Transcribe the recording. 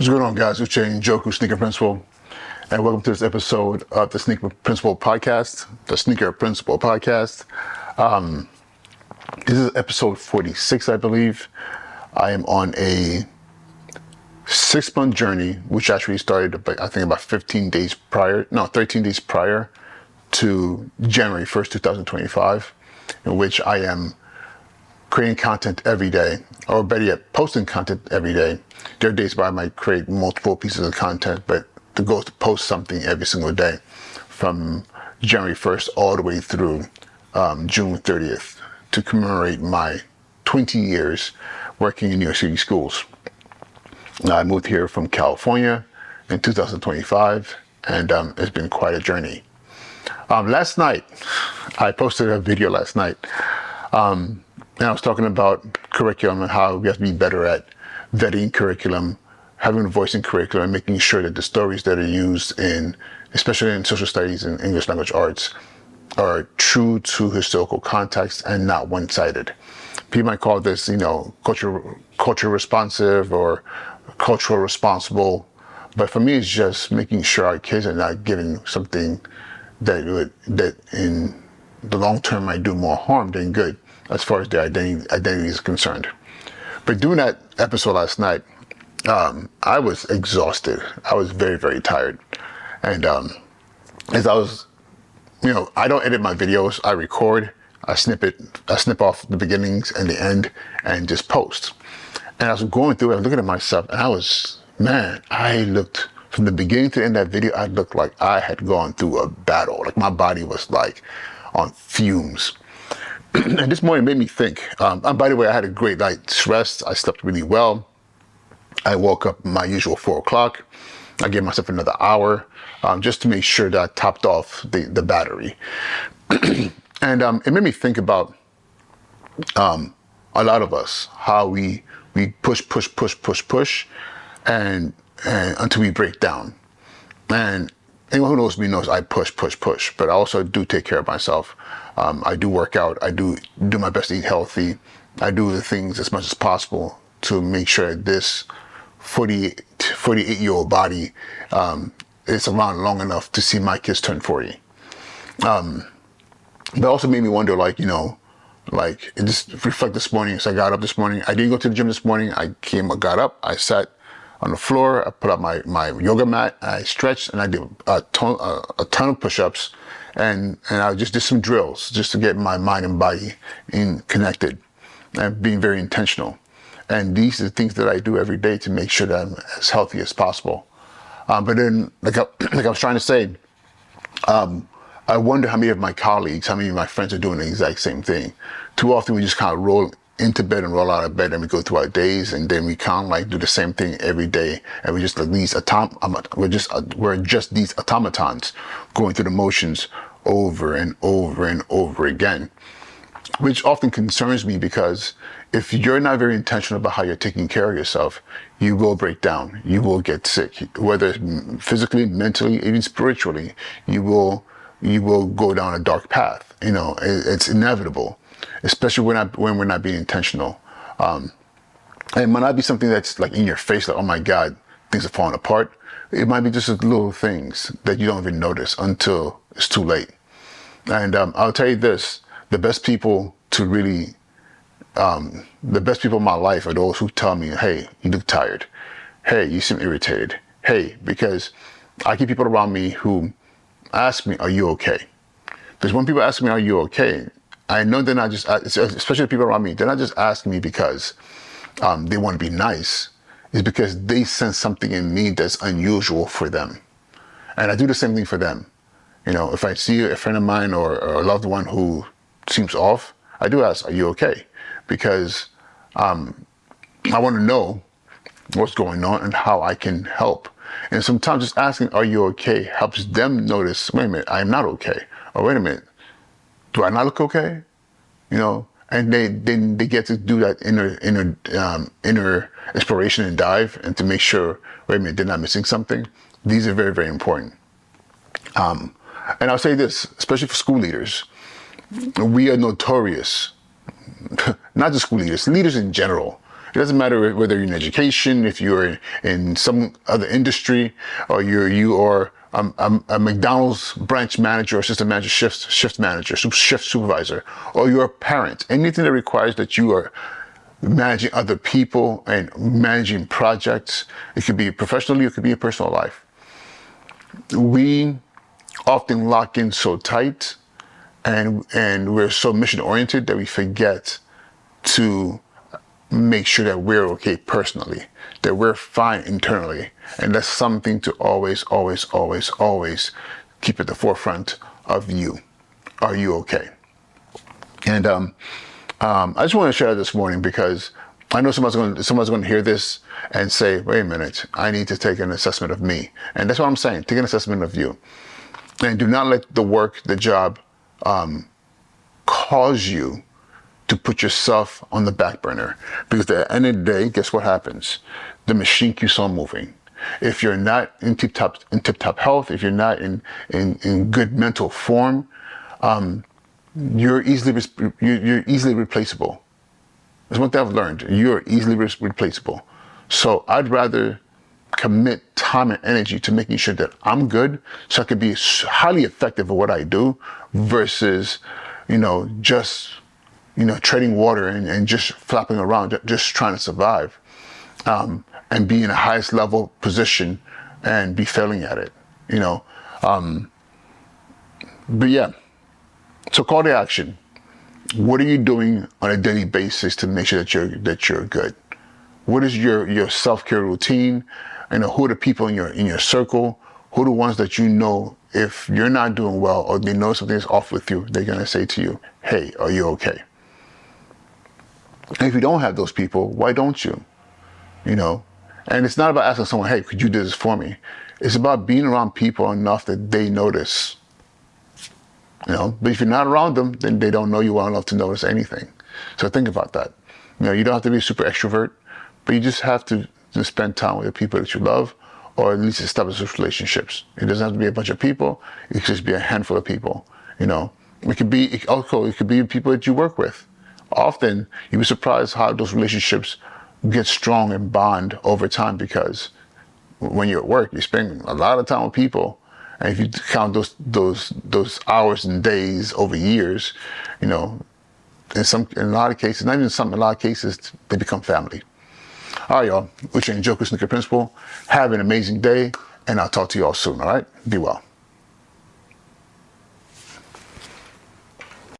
What's going on, guys? It's Joku, Sneaker Principal, and welcome to this episode of the Sneaker Principal Podcast. This is episode 46, I believe. I am on a 6-month journey, which actually started, I think, about 13 days prior to January 1st, 2025, in which I am creating content every day, or better yet, posting content every day. There are days where I might create multiple pieces of content, but the goal is to post something every single day from January 1st all the way through June 30th to commemorate my 20 years working in New York City schools. I moved here from California in 2025, and it's been quite a journey. Last night, I posted a video last night. And I was talking about curriculum and how we have to be better at vetting curriculum, having a voice in curriculum, and making sure that the stories that are used in, especially in social studies and English language arts, are true to historical context and not one-sided. People might call this, culture responsive or cultural responsible, but for me, it's just making sure our kids are not given something that in the long term might do more harm than good, as far as their identity is concerned. But doing that episode last night, I was exhausted. I was very, very tired. And as I was, I don't edit my videos. I record, I snip off the beginnings and the end and just post. And I was going through it, I was looking at myself, and I looked, from the beginning to the end of that video, I looked like I had gone through a battle. Like my body was like on fumes. And this morning made me think. By the way, I had a great night's rest. I slept really well. I woke up my usual 4 o'clock. I gave myself another hour just to make sure that I topped off the battery. And it made me think about a lot of us, how we push, and until we break down. And anyone who knows me knows I push, but I also do take care of myself. I do work out. I do my best to eat healthy. I do the things as much as possible to make sure this 48-year-old body is around long enough to see my kids turn 40. But also made me wonder, it just reflect this morning. So I got up this morning. I didn't go to the gym this morning. I got up. I sat on the floor. I put up my yoga mat. I stretched, and I did a ton of push-ups. And I just did some drills just to get my mind and body connected and being very intentional. And these are the things that I do every day to make sure that I'm as healthy as possible. But then, like I was trying to say, I wonder how many of my colleagues, how many of my friends are doing the exact same thing. Too often we just kind of roll into bed and roll out of bed and we go through our days, and then we kind of do the same thing every day, and we just like we're just these automatons going through the motions over and over and over again, which often concerns me, because if you're not very intentional about how you're taking care of yourself, you will break down, you will get sick, whether it's physically, mentally, even spiritually. You will go down a dark path. It's inevitable, especially when we're not being intentional. And it might not be something that's like in your face, like, oh my God, things are falling apart. It might be just little things that you don't even notice until it's too late. And I'll tell you this, the best people in my life are those who tell me, hey, you look tired. Hey, you seem irritated. Hey, because I keep people around me who ask me, are you okay? Because when people ask me, are you okay? I know they're not just, especially the people around me, they're not just asking me because they want to be nice. It's because they sense something in me that's unusual for them. And I do the same thing for them. If I see a friend of mine or a loved one who seems off, I do ask, are you okay? Because I want to know what's going on and how I can help. And sometimes just asking, are you okay, helps them notice, wait a minute, I'm not okay. Or wait a minute, do I not look okay? And they get to do that inner exploration and dive, and to make sure, wait a minute, they're not missing something. These are very, very important. And I'll say this, especially for school leaders, we are notorious, not just school leaders in general, It doesn't matter whether you're in education, if you're in some other industry, or you are a McDonald's branch manager, or assistant manager, shift manager, shift supervisor, or you're a parent. Anything that requires that you are managing other people and managing projects. It could be professionally, it could be a personal life. We often lock in so tight, and we're so mission oriented that we forget to make sure that we're okay personally, that we're fine internally. And that's something to always keep at the forefront of you. Are you okay? And I just want to share this morning because I know someone's going to hear this and say, wait a minute, I need to take an assessment of me. And that's what I'm saying. Take an assessment of you. And do not let the work, the job, cause you to put yourself on the back burner. Because at the end of the day, guess what happens? The machine keeps on moving. If you're not in tip-top health, if you're not in good mental form, you're easily replaceable. That's one thing I've learned. You're easily replaceable. So I'd rather commit time and energy to making sure that I'm good, so I can be highly effective at what I do, versus, just, treading water and just flapping around, just trying to survive, and be in the highest level position and be failing at it. But yeah. So call to action. What are you doing on a daily basis to make sure that you're good? What is your self-care routine? Who are the people in your circle? Who are the ones that if you're not doing well, or they know something's off with you, they're gonna say to you, hey, are you okay? And if you don't have those people, why don't you? And it's not about asking someone, hey, could you do this for me? It's about being around people enough that they notice. But if you're not around them, then they don't know you well enough to notice anything. So think about that. You don't have to be a super extrovert, but you just have to spend time with the people that you love, or at least establish those relationships. It doesn't have to be a bunch of people. It could just be a handful of people. It could be people that you work with. Often you'd be surprised how those relationships get strong and bond over time, because when you're at work, you spend a lot of time with people. And if you count those hours and days over years, in a lot of cases, not even some, in a lot of cases, they become family. All right, y'all. Which ain't Joker Snooker Principal. Have an amazing day, and I'll talk to you all soon. All right, be well.